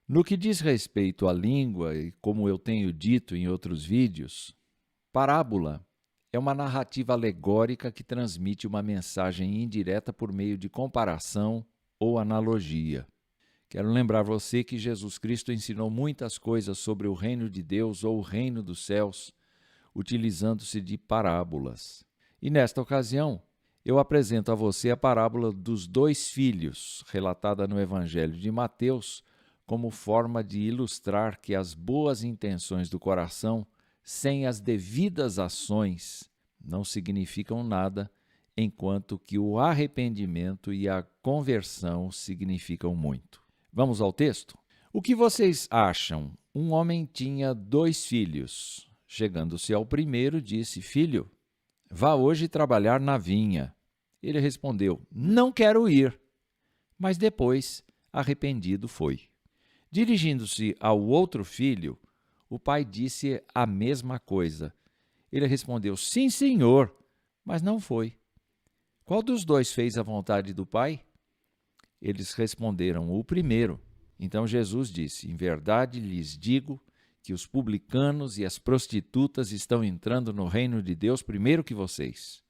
No que diz respeito à língua, e como eu tenho dito em outros vídeos, parábola é uma narrativa alegórica que transmite uma mensagem indireta por meio de comparação ou analogia. Quero lembrar você que Jesus Cristo ensinou muitas coisas sobre o reino de Deus ou o reino dos céus, utilizando-se de parábolas. E nesta ocasião, eu apresento a você a parábola dos 2 filhos, relatada no Evangelho de Mateus, como forma de ilustrar que as boas intenções do coração, sem as devidas ações, não significam nada, enquanto que o arrependimento e a conversão significam muito. Vamos ao texto? O que vocês acham? Um homem tinha 2 filhos. Chegando-se ao primeiro, disse: Filho, vá hoje trabalhar na vinha. Ele respondeu: Não quero ir. Mas depois, arrependido, foi. Dirigindo-se ao outro filho, o pai disse a mesma coisa. Ele respondeu: Sim, senhor, mas não foi. Qual dos 2 fez a vontade do pai? Eles responderam: O primeiro. Então Jesus disse: Em verdade lhes digo que os publicanos e as prostitutas estão entrando no reino de Deus primeiro que vocês.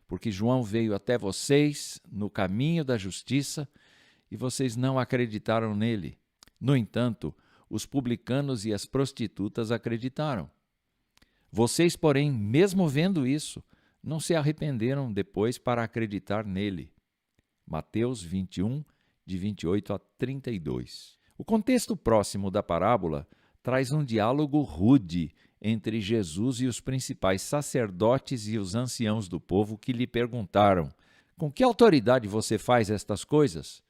Porque João veio até vocês no caminho da justiça e vocês não acreditaram nele. No entanto, os publicanos e as prostitutas acreditaram. Vocês, porém, mesmo vendo isso, não se arrependeram depois para acreditar nele. Mateus 21, de 28 a 32. O contexto próximo da parábola traz um diálogo rude entre Jesus e os principais sacerdotes e os anciãos do povo que lhe perguntaram: Com que autoridade você faz estas coisas?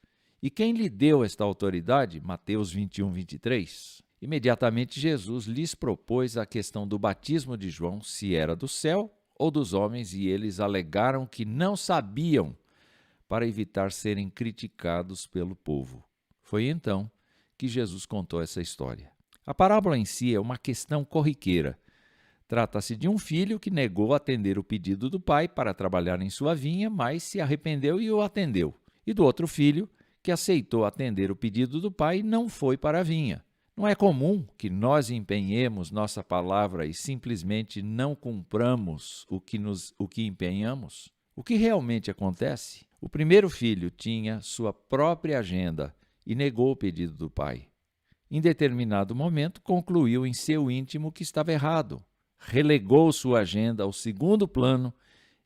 E quem lhe deu esta autoridade? Mateus 21, 23. Imediatamente Jesus lhes propôs a questão do batismo de João, se era do céu ou dos homens, e eles alegaram que não sabiam, para evitar serem criticados pelo povo. Foi então que Jesus contou essa história. A parábola em si é uma questão corriqueira. Trata-se de um filho que negou atender o pedido do pai para trabalhar em sua vinha, mas se arrependeu e o atendeu. E do outro filho, que aceitou atender o pedido do pai e não foi para a vinha. Não é comum que nós empenhemos nossa palavra e simplesmente não cumpramos o que empenhamos? O que realmente acontece? O primeiro filho tinha sua própria agenda e negou o pedido do pai. Em determinado momento, concluiu em seu íntimo que estava errado. Relegou sua agenda ao segundo plano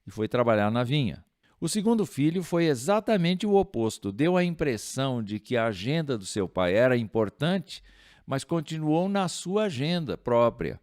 e foi trabalhar na vinha. O segundo filho foi exatamente o oposto. Deu a impressão de que a agenda do seu pai era importante, mas continuou na sua agenda própria,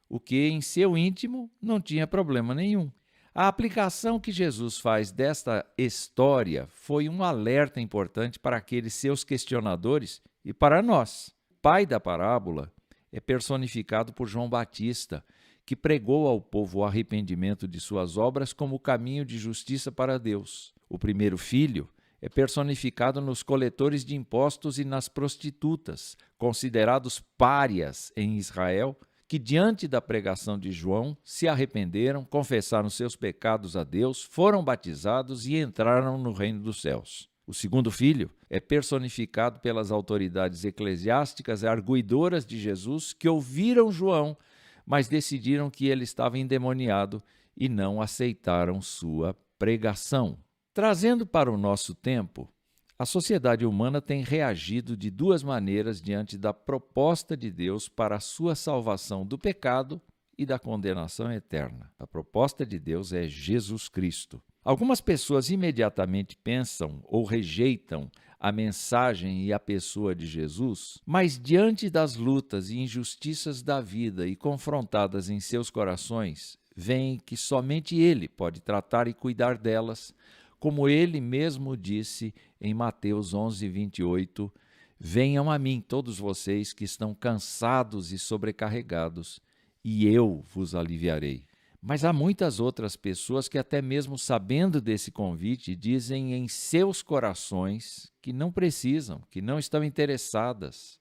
o que em seu íntimo não tinha problema nenhum. A aplicação que Jesus faz desta história foi um alerta importante para aqueles seus questionadores e para nós. O pai da parábola é personificado por João Batista, que pregou ao povo o arrependimento de suas obras como caminho de justiça para Deus. O primeiro filho é personificado nos coletores de impostos e nas prostitutas, considerados párias em Israel, que diante da pregação de João se arrependeram, confessaram seus pecados a Deus, foram batizados e entraram no reino dos céus. O segundo filho é personificado pelas autoridades eclesiásticas arguidoras de Jesus que ouviram João, mas decidiram que ele estava endemoniado e não aceitaram sua pregação. Trazendo para o nosso tempo, a sociedade humana tem reagido de 2 maneiras diante da proposta de Deus para a sua salvação do pecado e da condenação eterna. A proposta de Deus é Jesus Cristo. Algumas pessoas imediatamente pensam ou rejeitam a mensagem e a pessoa de Jesus, mas diante das lutas e injustiças da vida e confrontadas em seus corações, veem que somente Ele pode tratar e cuidar delas, como Ele mesmo disse em Mateus 11, 28, Venham a mim todos vocês que estão cansados e sobrecarregados, e eu vos aliviarei. Mas há muitas outras pessoas que, até mesmo sabendo desse convite, dizem em seus corações que não precisam, que não estão interessadas.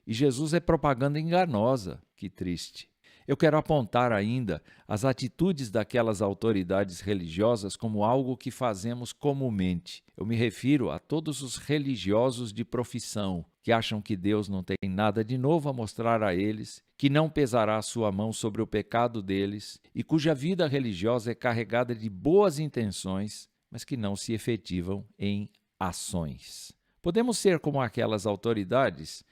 E Jesus é propaganda enganosa. Que triste. Eu quero apontar ainda as atitudes daquelas autoridades religiosas como algo que fazemos comumente. Eu me refiro a todos os religiosos de profissão que acham que Deus não tem nada de novo a mostrar a eles, que não pesará a sua mão sobre o pecado deles e cuja vida religiosa é carregada de boas intenções, mas que não se efetivam em ações. Podemos ser como aquelas autoridades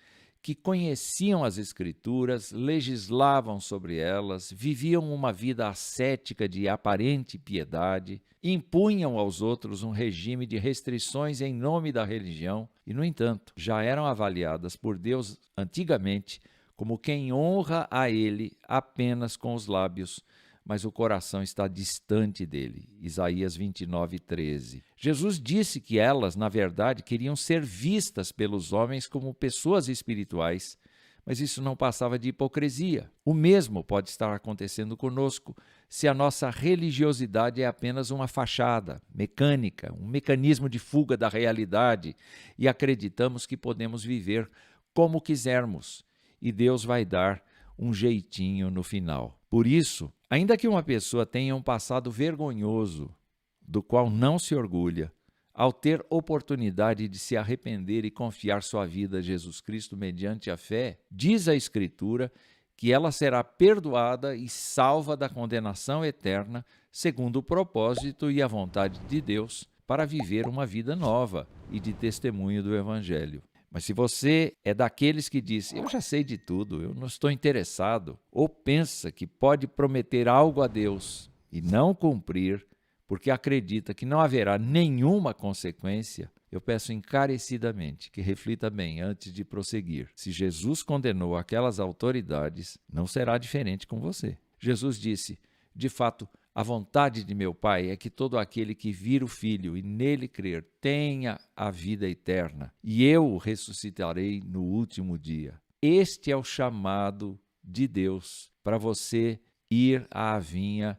que conheciam as Escrituras, legislavam sobre elas, viviam uma vida ascética de aparente piedade, impunham aos outros um regime de restrições em nome da religião e, no entanto, já eram avaliadas por Deus antigamente como quem honra a Ele apenas com os lábios, mas o coração está distante dele. Isaías 29:13. Jesus disse que elas, na verdade, queriam ser vistas pelos homens como pessoas espirituais, mas isso não passava de hipocrisia. O mesmo pode estar acontecendo conosco se a nossa religiosidade é apenas uma fachada, mecânica, um mecanismo de fuga da realidade e acreditamos que podemos viver como quisermos e Deus vai dar um jeitinho no final. Por isso, ainda que uma pessoa tenha um passado vergonhoso, do qual não se orgulha, ao ter oportunidade de se arrepender e confiar sua vida a Jesus Cristo mediante a fé, diz a Escritura que ela será perdoada e salva da condenação eterna, segundo o propósito e a vontade de Deus, para viver uma vida nova e de testemunho do Evangelho. Mas se você é daqueles que diz, eu já sei de tudo, eu não estou interessado, ou pensa que pode prometer algo a Deus e não cumprir, porque acredita que não haverá nenhuma consequência, eu peço encarecidamente que reflita bem antes de prosseguir. Se Jesus condenou aquelas autoridades, não será diferente com você. Jesus disse, de fato, a vontade de meu Pai é que todo aquele que vir o Filho e nele crer tenha a vida eterna, e eu o ressuscitarei no último dia. Este é o chamado de Deus para você ir à vinha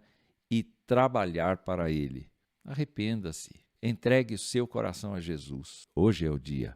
e trabalhar para Ele. Arrependa-se, entregue o seu coração a Jesus. Hoje é o dia.